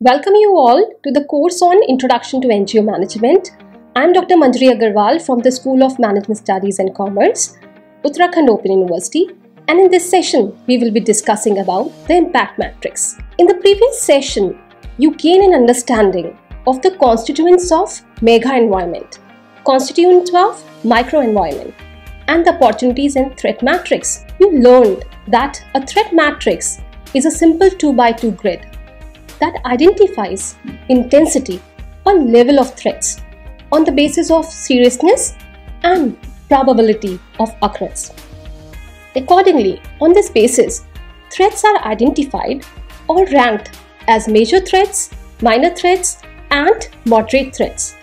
Welcome you all to the course on Introduction to NGO Management. I am Dr. Manjari Agarwal from the School of Management Studies and Commerce, Uttarakhand Open University, and in this session we will be discussing about the impact matrix. In the previous session, you gain an understanding of the constituents of mega environment, constituents of micro environment, and the opportunities and threat matrix. You learned that a threat matrix is a simple 2x2 grid that identifies intensity or level of threats on the basis of seriousness and probability of occurrence. Accordingly, on this basis, threats are identified or ranked as major threats, minor threats, and moderate threats.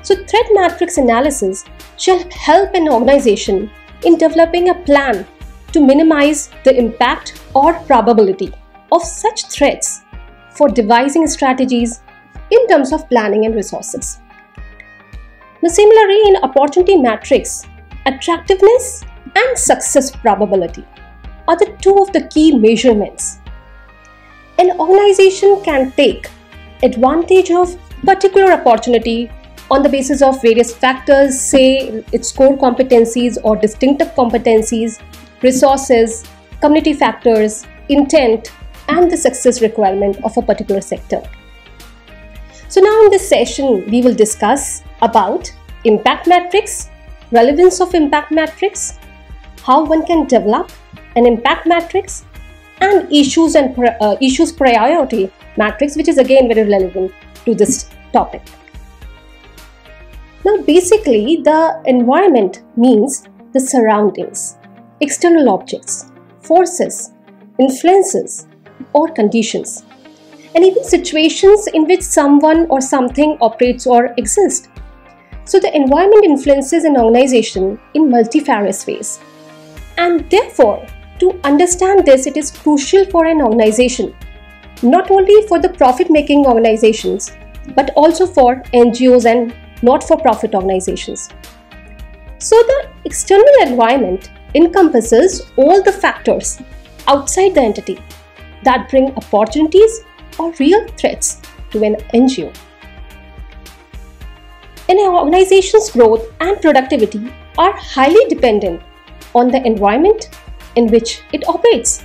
So, threat matrix analysis shall help an organization in developing a plan to minimize the impact or probability of such threats for devising strategies in terms of planning and resources. Now, similarly, in opportunity matrix, attractiveness and success probability are the two of the key measurements. An organization can take advantage of particular opportunity on the basis of various factors, say its core competencies or distinctive competencies, resources, community factors, intent, and the success requirement of a particular sector. So now in this session, we will discuss about impact matrix, relevance of impact matrix, how one can develop an impact matrix, and issues priority matrix, which is again very relevant to this topic. Now basically, the environment means the surroundings, external objects, forces, influences, or conditions, and even situations in which someone or something operates or exists. So the environment influences an organization in multifarious ways, and therefore to understand this, it is crucial for an organization, not only for the profit-making organizations, but also for NGOs and not-for-profit organizations. So the external environment encompasses all the factors outside the entity that bring opportunities or real threats to an NGO. An organization's growth and productivity are highly dependent on the environment in which it operates.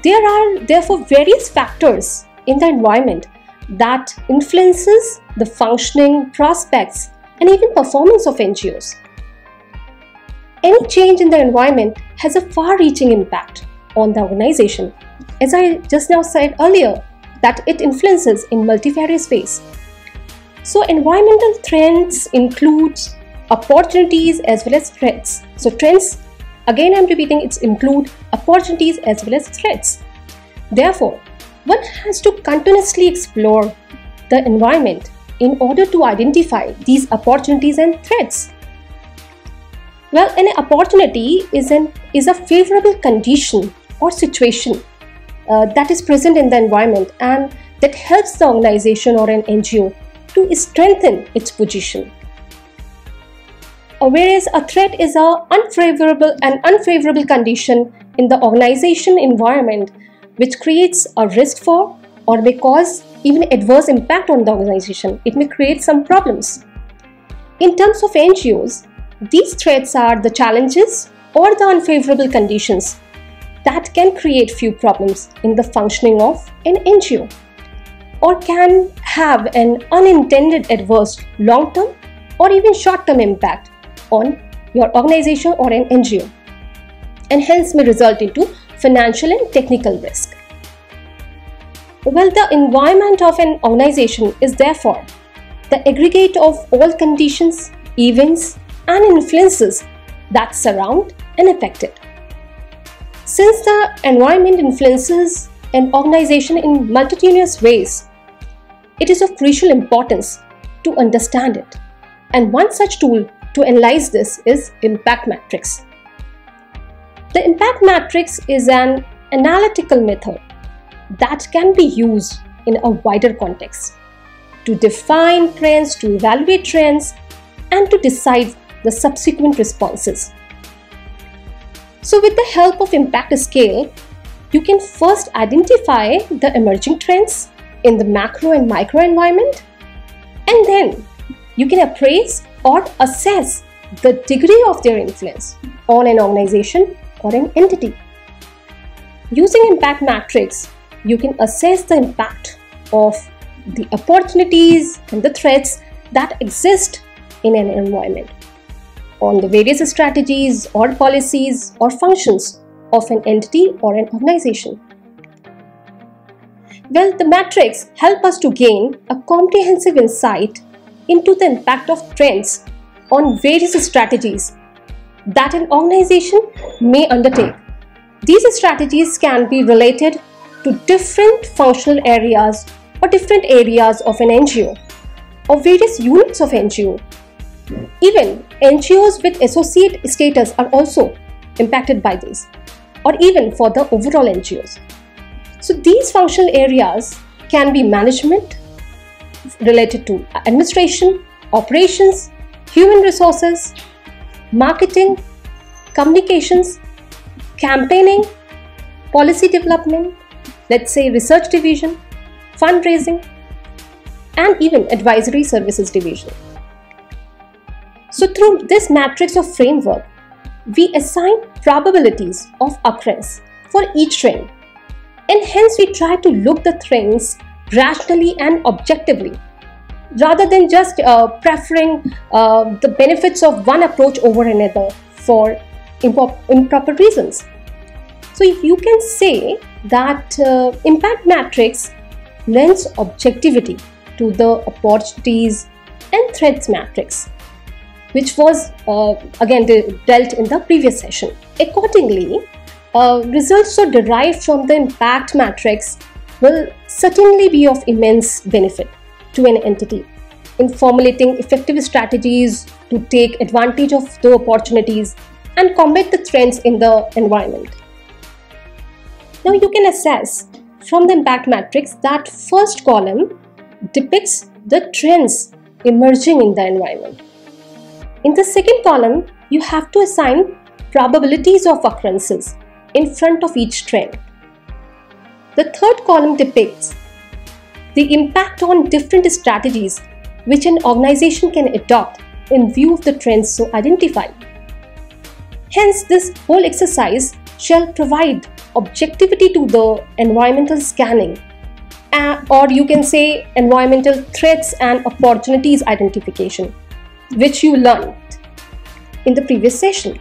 There are therefore various factors in the environment that influences the functioning, prospects, and even performance of NGOs. Any change in the environment has a far-reaching impact on the organization, as I just now said earlier, that it influences in multifarious ways. So environmental trends includes opportunities as well as threats. So trends, again I'm repeating, it's include opportunities as well as threats. Therefore, one has to continuously explore the environment in order to identify these opportunities and threats. Well, an opportunity is a favorable condition or situation that is present in the environment and that helps the organization or an NGO to strengthen its position. Whereas a threat is an unfavorable condition in the organization environment which creates a risk for or may cause even adverse impact on the organization. It may create some problems. In terms of NGOs, these threats are the challenges or the unfavorable conditions that can create few problems in the functioning of an NGO or can have an unintended adverse long-term or even short-term impact on your organization or an NGO, and hence may result into financial and technical risk. Well, the environment of an organization is therefore the aggregate of all conditions, events, and influences that surround and affect it. Since the environment influences an organization in multitudinous ways, it is of crucial importance to understand it. And one such tool to analyze this is impact matrix. The impact matrix is an analytical method that can be used in a wider context to define trends, to evaluate trends, and to decide the subsequent responses. So with the help of impact scale, you can first identify the emerging trends in the macro and micro environment, and then you can appraise or assess the degree of their influence on an organization or an entity. Using impact matrix, you can assess the impact of the opportunities and the threats that exist in an environment on the various strategies or policies or functions of an entity or an organization. Well, the matrix help us to gain a comprehensive insight into the impact of trends on various strategies that an organization may undertake. These strategies can be related to different functional areas or different areas of an NGO or various units of NGO. Even NGOs with associate status are also impacted by this, or even for the overall NGOs. So these functional areas can be management related to administration, operations, human resources, marketing, communications, campaigning, policy development, let's say research division, fundraising, and even advisory services division. So through this matrix of framework, we assign probabilities of occurrence for each trend, and hence we try to look the trends rationally and objectively rather than just preferring the benefits of one approach over another for improper reasons. So you can say that impact matrix lends objectivity to the opportunities and threats matrix, which was again dealt in the previous session. Accordingly, results so derived from the impact matrix will certainly be of immense benefit to an entity in formulating effective strategies to take advantage of the opportunities and combat the trends in the environment. Now you can assess from the impact matrix that first column depicts the trends emerging in the environment. In the second column, you have to assign probabilities of occurrences in front of each trend. The third column depicts the impact on different strategies which an organization can adopt in view of the trends so identified. Hence, this whole exercise shall provide objectivity to the environmental scanning, or you can say environmental threats and opportunities identification, which you learned in the previous session.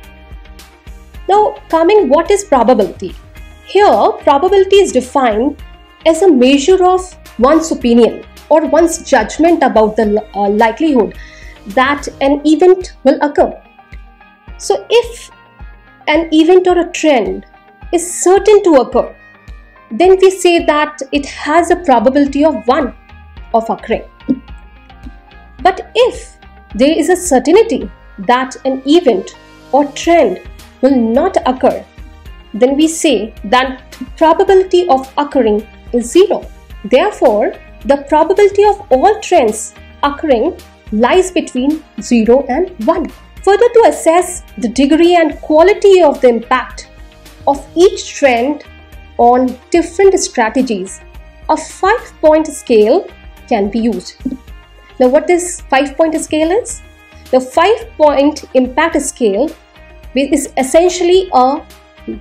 Now, coming what is probability? Here, probability is defined as a measure of one's opinion or one's judgment about the likelihood that an event will occur. So, if an event or a trend is certain to occur, then we say that it has a probability of 1 of occurring. But if there is a certainty that an event or trend will not occur, then we say that probability of occurring is 0. Therefore, the probability of all trends occurring lies between 0 and 1. Further, to assess the degree and quality of the impact of each trend on different strategies, a 5-point scale can be used. Now, what this 5-point scale is? The 5-point impact scale is essentially a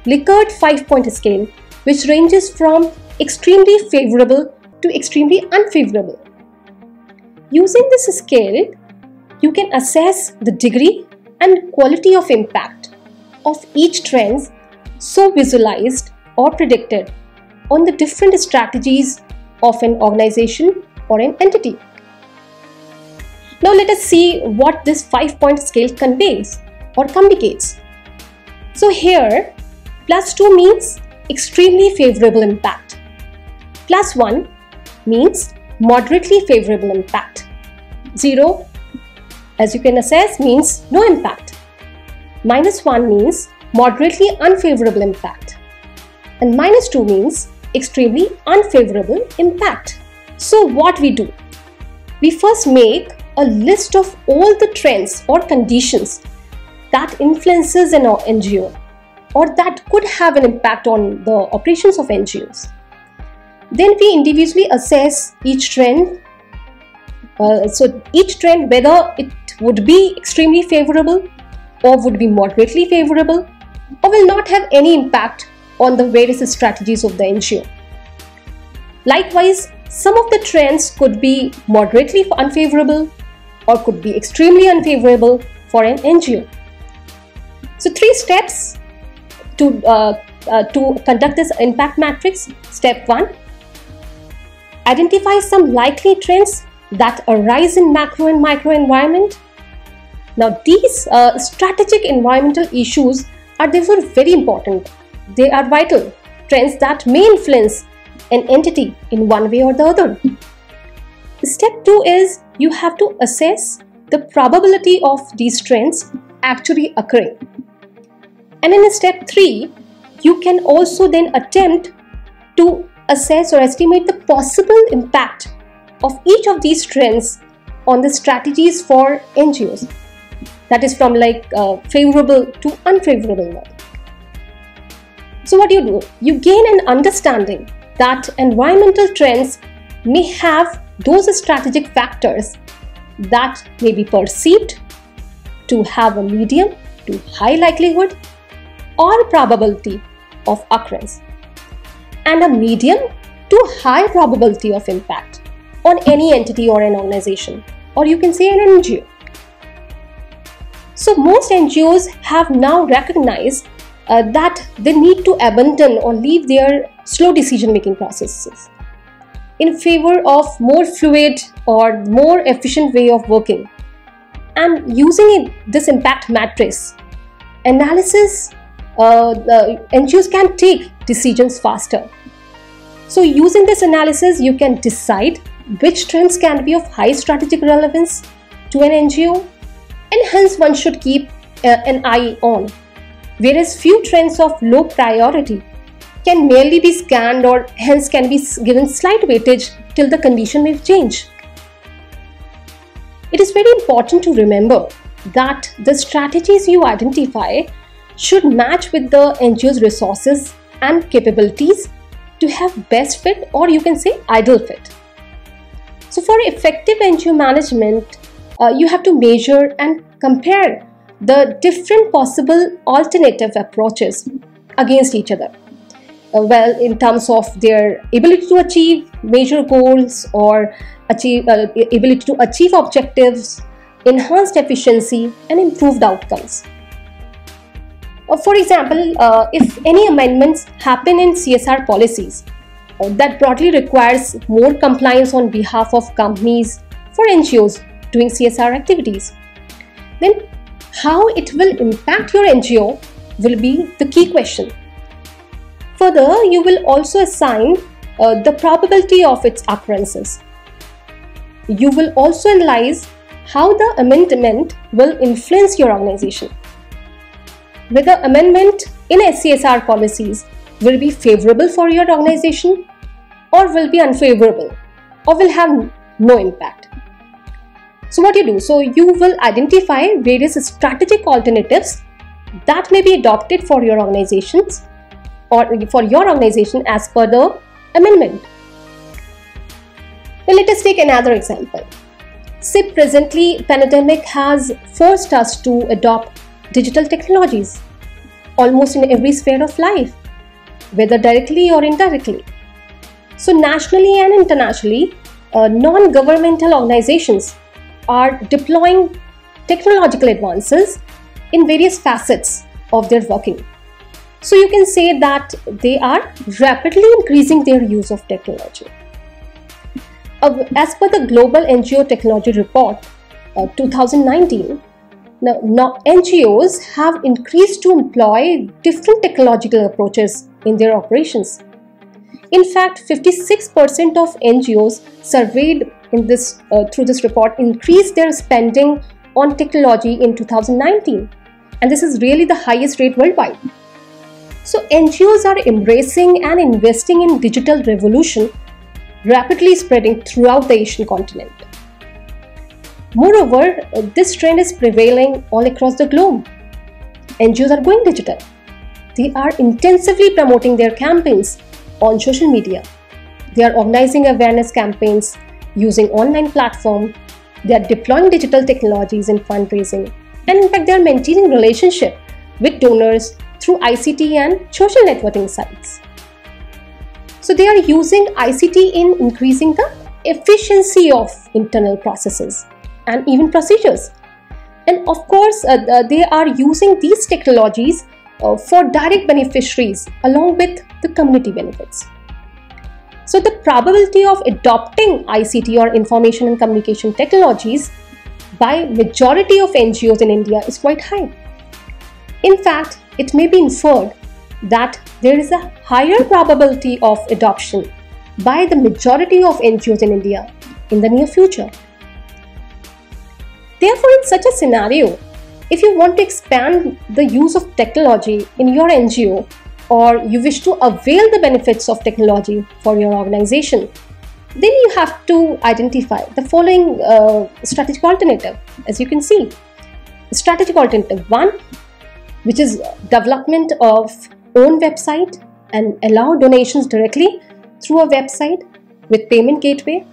Likert 5-point scale which ranges from extremely favorable to extremely unfavorable. Using this scale, you can assess the degree and quality of impact of each trend so visualized or predicted on the different strategies of an organization or an entity. Now let us see what this 5-point scale conveys or communicates. So here, +2 means extremely favorable impact. +1 means moderately favorable impact. 0, as you can assess, means no impact. -1 means moderately unfavorable impact. And -2 means extremely unfavorable impact. So what we do? We first make a list of all the trends or conditions that influences an NGO or that could have an impact on the operations of NGOs. Then we individually assess each trend. So each trend, whether it would be extremely favorable or would be moderately favorable or will not have any impact on the various strategies of the NGO. Likewise, some of the trends could be moderately unfavorable or could be extremely unfavorable for an NGO. So 3 steps to conduct this impact matrix. Step 1, identify some likely trends that arise in macro and micro environment. Now these strategic environmental issues are therefore very important. They are vital trends that may influence an entity in one way or the other. Step 2 is you have to assess the probability of these trends actually occurring. And in step 3, you can also then attempt to assess or estimate the possible impact of each of these trends on the strategies for NGOs. That is from favorable to unfavorable one. So what do? You gain an understanding that environmental trends may have those strategic factors that may be perceived to have a medium to high likelihood or probability of occurrence and a medium to high probability of impact on any entity or an organization, or you can say an NGO. So most NGOs have now recognized that they need to abandon or leave their slow decision-making processes in favor of more fluid or more efficient way of working. And using this impact matrix analysis, the NGOs can take decisions faster. So using this analysis, you can decide which trends can be of high strategic relevance to an NGO, and hence one should keep an eye on. Whereas few trends of low priority can merely be scanned or hence can be given slight weightage till the condition may change. It is very important to remember that the strategies you identify should match with the NGO's resources and capabilities to have best fit, or you can say ideal fit. So for effective NGO management, you have to measure and compare the different possible alternative approaches against each other. In terms of their ability to achieve major goals or ability to achieve objectives, enhanced efficiency and improved outcomes. For example, if any amendments happen in CSR policies that broadly requires more compliance on behalf of companies for NGOs doing CSR activities, then how it will impact your NGO will be the key question. Further, you will also assign the probability of its occurrences. You will also analyze how the amendment will influence your organization. Whether amendment in CSR policies will be favorable for your organization or will be unfavorable or will have no impact. So what you do? So you will identify various strategic alternatives that may be adopted for your organizations or for your organization as per the amendment. Now let us take another example. Say presently pandemic has forced us to adopt digital technologies almost in every sphere of life, whether directly or indirectly. So nationally and internationally, non-governmental organizations are deploying technological advances in various facets of their working. So you can say that they are rapidly increasing their use of technology. As per the Global NGO Technology Report 2019, now NGOs have increased to employ different technological approaches in their operations. In fact, 56% of NGOs surveyed in this through this report increased their spending on technology in 2019, and this is really the highest rate worldwide. So NGOs are embracing and investing in digital revolution, rapidly spreading throughout the Asian continent. Moreover, this trend is prevailing all across the globe. NGOs are going digital. They are intensively promoting their campaigns on social media. They are organizing awareness campaigns using online platform. They are deploying digital technologies in fundraising. And in fact, they are maintaining relationship with donors through ICT and social networking sites. So they are using ICT in increasing the efficiency of internal processes and even procedures. And of course, they are using these technologies for direct beneficiaries along with the community benefits. So the probability of adopting ICT or information and communication technologies by majority of NGOs in India is quite high. In fact, it may be inferred that there is a higher probability of adoption by the majority of NGOs in India in the near future. Therefore, in such a scenario, if you want to expand the use of technology in your NGO or you wish to avail the benefits of technology for your organization, then you have to identify the following strategic alternative. As you can see, strategic alternative 1, which is development of own website and allow donations directly through a website with payment gateway.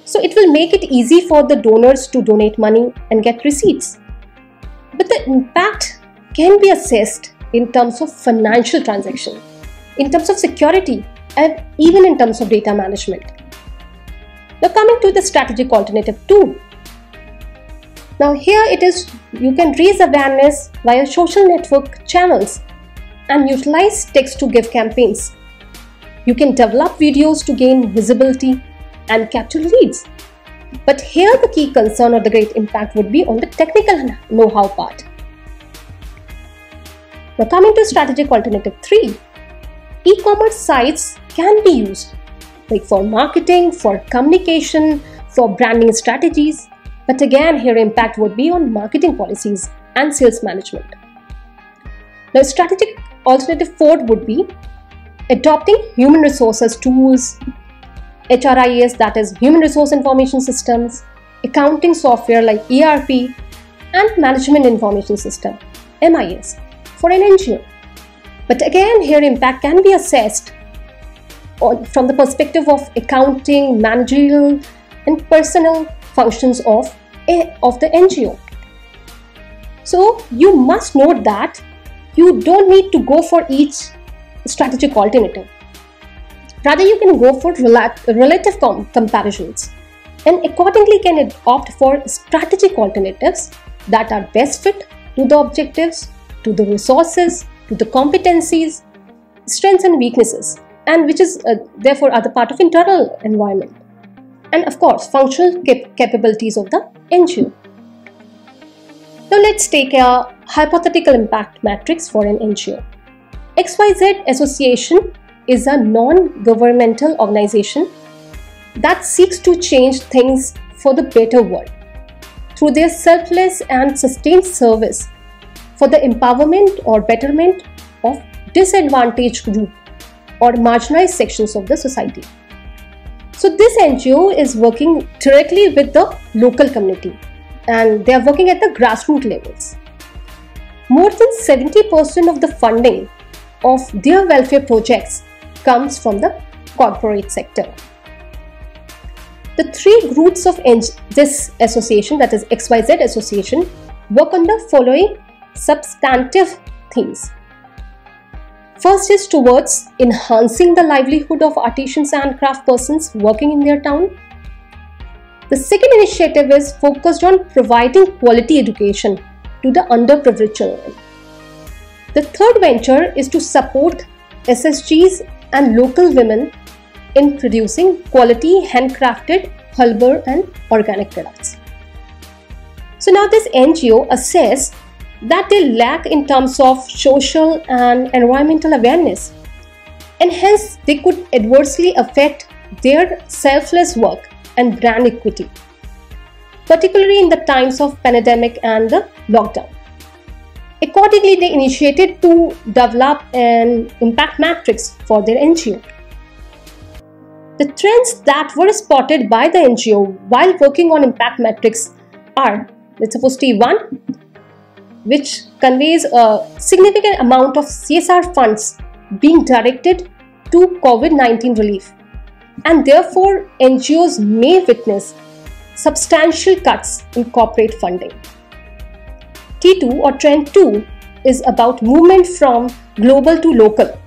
So it will make it easy for the donors to donate money and get receipts. But the impact can be assessed in terms of financial transaction, in terms of security, and even in terms of data management. Now coming to the strategic alternative 2. Now here it is, you can raise awareness via social network channels and utilize text to give campaigns. You can develop videos to gain visibility and capture leads. But here the key concern or the great impact would be on the technical know-how part. Now coming to strategic alternative 3, e-commerce sites can be used like for marketing, for communication, for branding strategies. But again, here impact would be on marketing policies and sales management. Now strategic alternative 4 would be adopting human resources tools, HRIS, that is Human Resource Information Systems, accounting software like ERP, and Management Information System, MIS, for an NGO. But again, here impact can be assessed from the perspective of accounting, managerial, and personnel functions of the NGO. So you must note that you don't need to go for each strategic alternative. Rather, you can go for relative comparisons and accordingly can opt for strategic alternatives that are best fit to the objectives, to the resources, to the competencies, strengths and weaknesses, and which is therefore are the part of internal environment, and of course functional capabilities of the NGO. Now let's take a hypothetical impact matrix for an NGO. XYZ Association is a non-governmental organization that seeks to change things for the better world through their selfless and sustained service for the empowerment or betterment of disadvantaged group or marginalized sections of the society. So this NGO is working directly with the local community and they are working at the grassroots levels. More than 70% of the funding of their welfare projects comes from the corporate sector. The three groups of this association, that is XYZ Association, work on the following substantive themes. First is towards enhancing the livelihood of artisans and craft persons working in their town. The second initiative is focused on providing quality education to the underprivileged children. The third venture is to support SSGs and local women in producing quality handcrafted, herbal and organic products. So now this NGO assess that they lack in terms of social and environmental awareness, and hence they could adversely affect their selfless work and brand equity, particularly in the times of pandemic and the lockdown. Accordingly, they initiated to develop an impact matrix for their NGO. The trends that were spotted by the NGO while working on impact matrix are, let's suppose T1, which conveys a significant amount of CSR funds being directed to COVID-19 relief. and therefore NGOs may witness substantial cuts in corporate funding. T2 or Trend 2 is about movement from global to local.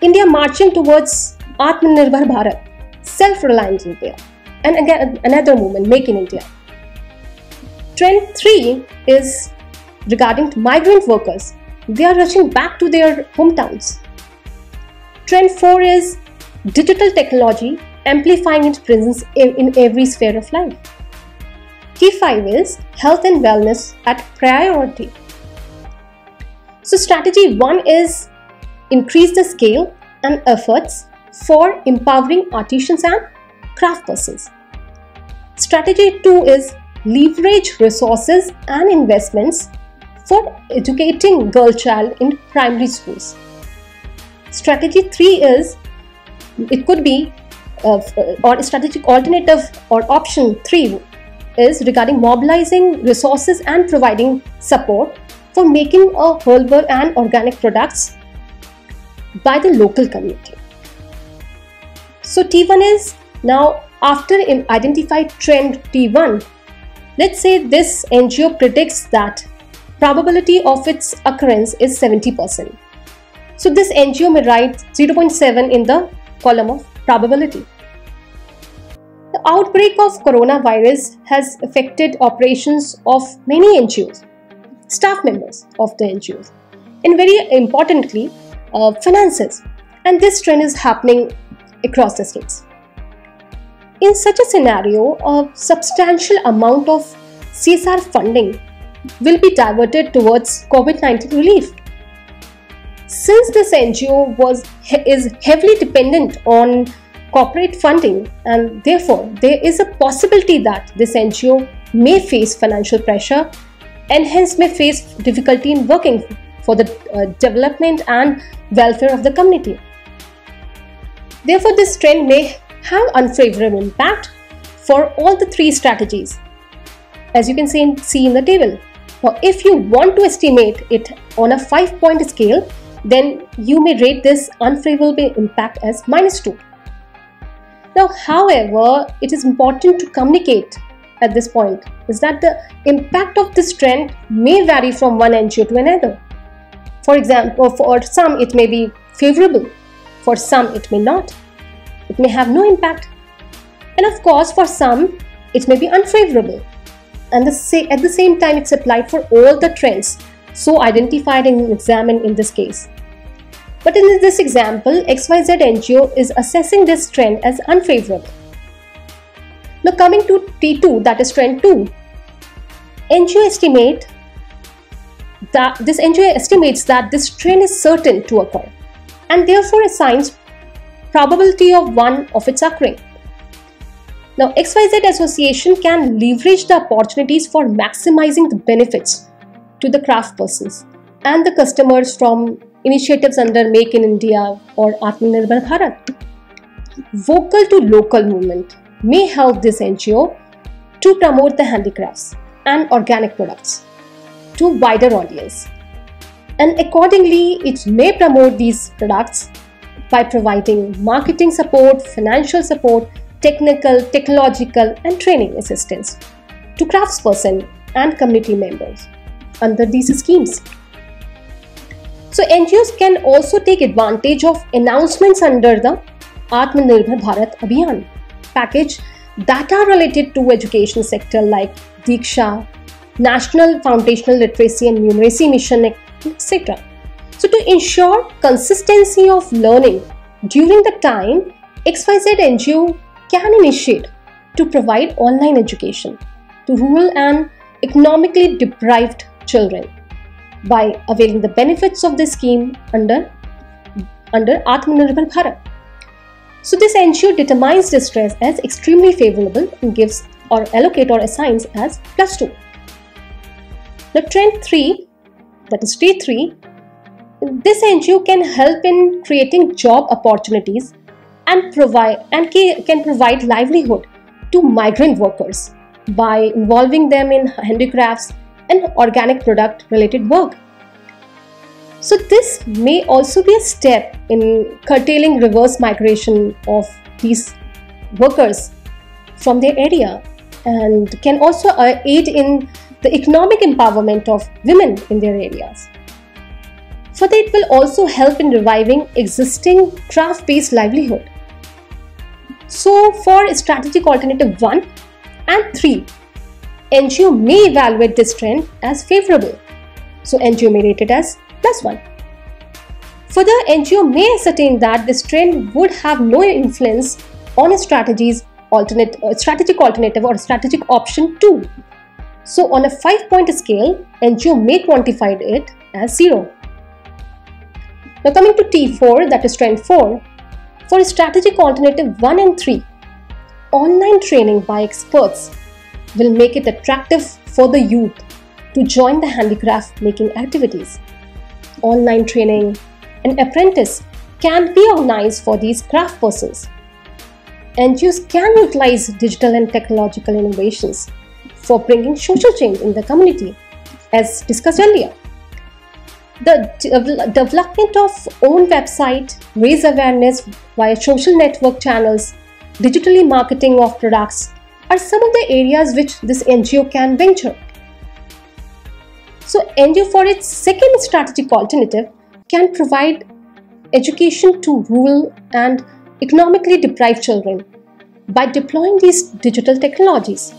India marching towards Atmanirbhar Bharat, self-reliant India, and again another movement, Make in India. Trend 3 is regarding to migrant workers. They are rushing back to their hometowns. Trend 4 is digital technology amplifying its presence in every sphere of life. T5 is health and wellness at priority. So strategy 1 is increase the scale and efforts for empowering artisans and craftspersons. Strategy 2 is leverage resources and investments for educating girl child in primary schools. Strategy 3 is, it could be or strategic alternative or option 3 is regarding mobilizing resources and providing support for making a herbal and organic products by the local community. So T1 is now, after identified trend T1, let's say this NGO predicts that probability of its occurrence is 70%. So this NGO may write 0.7 in the column of probability. The outbreak of coronavirus has affected operations of many NGOs, staff members of the NGOs, and very importantly, finances. And this trend is happening across the states. In such a scenario, a substantial amount of CSR funding will be diverted towards COVID-19 relief. Since this NGO is heavily dependent on corporate funding, and therefore there is a possibility that this NGO may face financial pressure and hence may face difficulty in working for the development and welfare of the community. Therefore, this trend may have unfavorable impact for all the three strategies, as you can see in the table. Now, if you want to estimate it on a 5-point scale, then you may rate this unfavorable impact as -2. Now, however, it is important to communicate at this point is that the impact of this trend may vary from one NGO to another. For example, for some it may be favorable, for some it may not. It may have no impact, and of course for some it may be unfavorable. And at the same time, it's applied for all the trends so identified and examined in this case. But in this example, XYZ NGO is assessing this trend as unfavorable. Now coming to T2, that is trend 2, NGO estimates that this trend is certain to occur and therefore assigns probability of 1 of its occurring. Now XYZ association can leverage the opportunities for maximizing the benefits to the craftspersons and the customers from initiatives under Make in India or Atmanirbhar Bharat. Vocal to local movement may help this NGO to promote the handicrafts and organic products to a wider audience, and accordingly it may promote these products by providing marketing support, financial support, technological and training assistance to craftspersons and community members under these schemes. So NGOs can also take advantage of announcements under the Atmanirbhar Bharat Abhiyan package that are related to education sector like Diksha, National Foundational Literacy and Numeracy Mission, etc. So to ensure consistency of learning during the time, XYZ NGO can initiate to provide online education to rural and economically deprived children by availing the benefits of this scheme under Atmanirbhar Bharat. So this NGO determines this stress as extremely favorable and gives or allocate or assigns as +2. Now trend 3, that is T3, this NGO can help in creating job opportunities and can provide livelihood to migrant workers by involving them in handicrafts and organic product related work. So this may also be a step in curtailing reverse migration of these workers from their area, and can also aid in the economic empowerment of women in their areas. Further, it will also help in reviving existing craft-based livelihood. So for strategic alternative 1 and 3, NGO may evaluate this trend as favorable. So NGO may rate it as +1. Further, NGO may ascertain that this trend would have no influence on a strategic alternative or strategic option 2. So on a 5-point scale, NGO may quantify it as 0. Now coming to T4, that is trend 4, for strategic alternative 1 and 3, online training by experts will make it attractive for the youth to join the handicraft making activities. Online training and apprentice can be organized for these craft persons. NGOs can utilize digital and technological innovations for bringing social change in the community, as discussed earlier. The development of own website, raise awareness via social network channels, digitally marketing of products are some of the areas which this NGO can venture. So NGO, for its second strategic alternative, can provide education to rural and economically deprived children by deploying these digital technologies.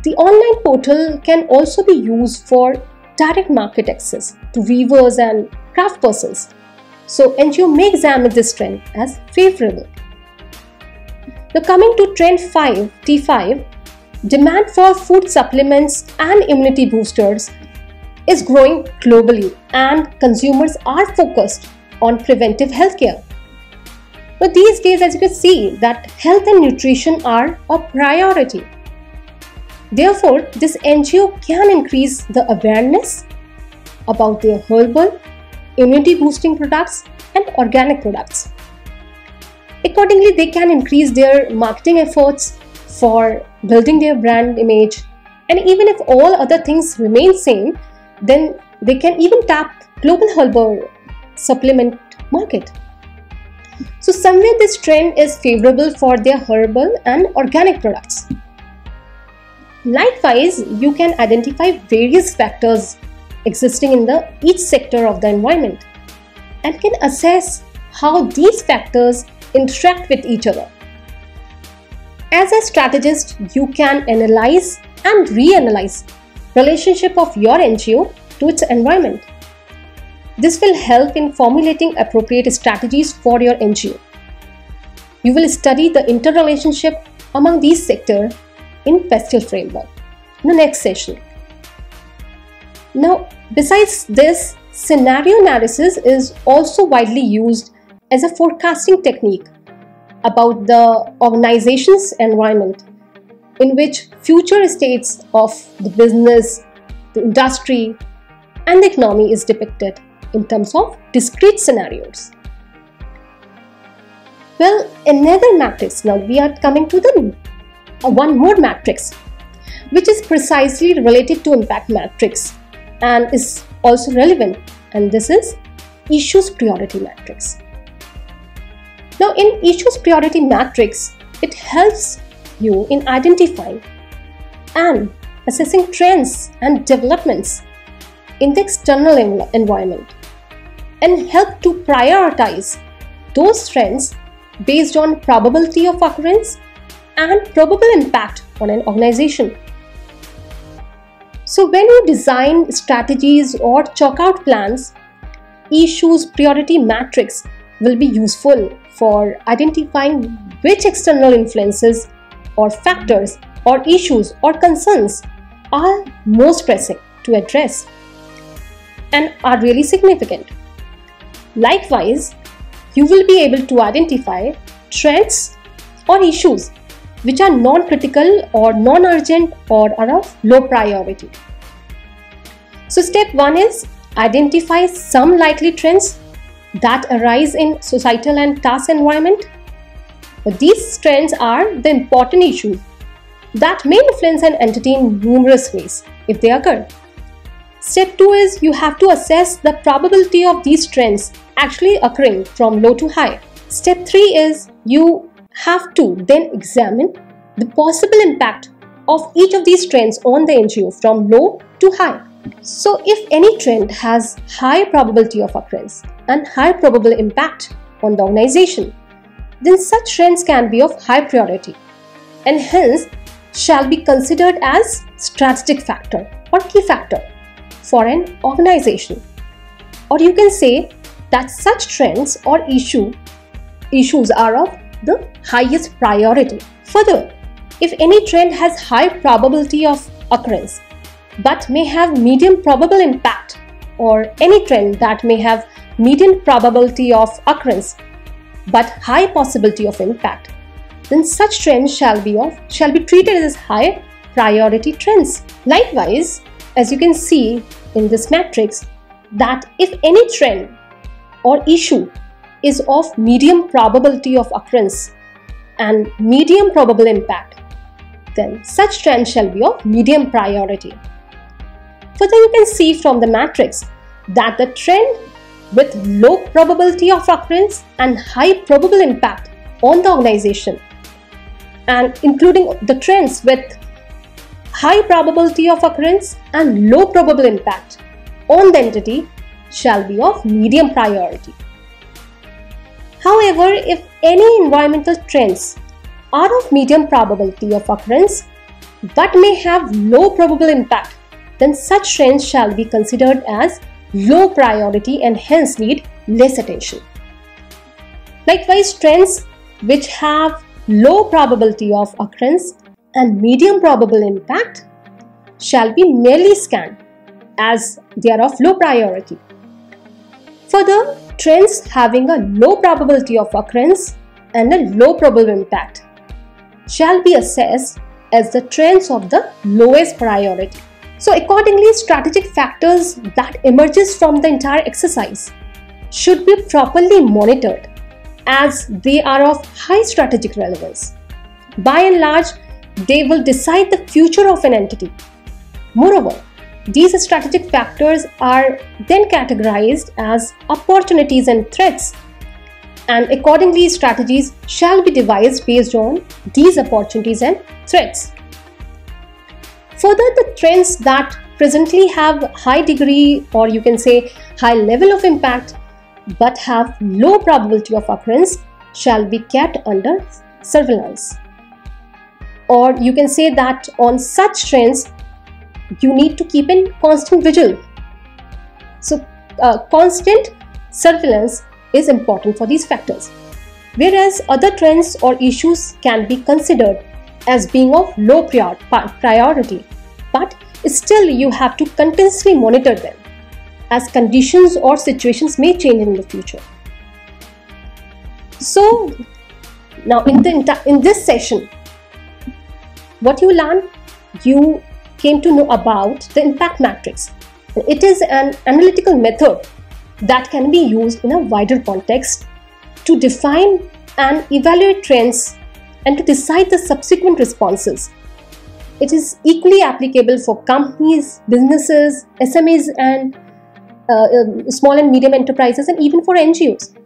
The online portal can also be used for direct market access to weavers and craft persons. So NGO may examine this trend as favorable. Now coming to trend 5, T5, demand for food supplements and immunity boosters is growing globally, and consumers are focused on preventive healthcare. Now these days, as you can see, that health and nutrition are a priority. Therefore, this NGO can increase the awareness about their herbal, immunity boosting products and organic products. Accordingly, they can increase their marketing efforts for building their brand image, and even if all other things remain same, then they can even tap global herbal supplement market. So somewhere this trend is favorable for their herbal and organic products. Likewise, you can identify various factors existing in each sector of the environment and can assess how these factors interact with each other. As a strategist, you can analyze and reanalyze relationship of your NGO to its environment. This will help in formulating appropriate strategies for your NGO. You will study the interrelationship among these sectors in PESTEL framework in the next session. Now, besides this, scenario analysis is also widely used as a forecasting technique about the organization's environment, in which future states of the business, the industry, and the economy is depicted in terms of discrete scenarios. Well, another matrix, now we are coming to the one more matrix, which is precisely related to impact matrix and is also relevant, and this is issues priority matrix. Now in issues priority matrix, it helps you in identifying and assessing trends and developments in the external environment and help to prioritize those trends based on probability of occurrence and probable impact on an organization. So when you design strategies or chalk out plans, issues priority matrix will be useful for identifying which external influences or factors or issues or concerns are most pressing to address and are really significant. Likewise, you will be able to identify trends or issues which are non-critical or non-urgent or are of low priority. So step 1 is identify some likely trends that arise in societal and task environment. But these trends are the important issues that may influence an entity in numerous ways if they occur. Step 2 is you have to assess the probability of these trends actually occurring from low to high Step 3 is you have to then examine the possible impact of each of these trends on the NGO from low to high. So if any trend has high probability of occurrence and high probable impact on the organization, then such trends can be of high priority and hence shall be considered as strategic factor or key factor for an organization. Or you can say that such trends or issues are of the highest priority. Further, if any trend has high probability of occurrence but may have medium probable impact, or any trend that may have medium probability of occurrence but high possibility of impact, then such trends shall be treated as high priority trends. Likewise, as you can see in this matrix, that if any trend or issue is of medium probability of occurrence and medium probable impact, then such trend shall be of medium priority. Further, you can see from the matrix that the trend with low probability of occurrence and high probable impact on the organization, and including the trends with high probability of occurrence and low probable impact on the entity, shall be of medium priority. However, if any environmental trends are of medium probability of occurrence but may have low probable impact, then such trends shall be considered as low priority and hence need less attention. Likewise, trends which have low probability of occurrence and medium probable impact shall be merely scanned as they are of low priority. Further, trends having a low probability of occurrence and a low probable impact shall be assessed as the trends of the lowest priority. So accordingly, strategic factors that emerges from the entire exercise should be properly monitored as they are of high strategic relevance. By and large, they will decide the future of an entity. Moreover, these strategic factors are then categorized as opportunities and threats, and accordingly strategies shall be devised based on these opportunities and threats. Further, the trends that presently have high degree, or you can say high level of impact but have low probability of occurrence shall be kept under surveillance. Or you can say that on such trends you need to keep in constant vigil. So constant surveillance is important for these factors. Whereas other trends or issues can be considered as being of low priority, but still you have to continuously monitor them as conditions or situations may change in the future. So now in this session, what you learned, you came to know about the impact matrix. It is an analytical method that can be used in a wider context to define and evaluate trends and to decide the subsequent responses. It is equally applicable for companies, businesses, SMEs and small and medium enterprises, and even for NGOs.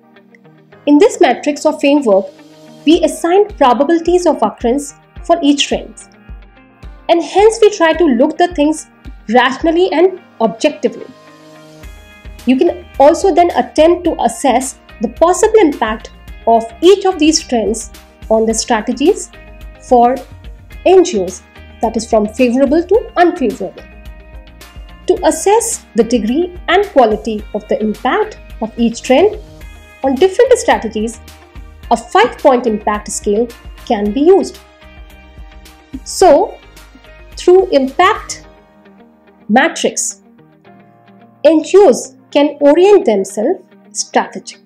In this matrix or framework, we assign probabilities of occurrence for each trend. And hence we try to look the things rationally and objectively. You can also then attempt to assess the possible impact of each of these trends on the strategies for NGOs, that is from favorable to unfavorable. To assess the degree and quality of the impact of each trend on different strategies, a 5-point impact scale can be used. So, through impact matrix, NGOs can orient themselves strategically.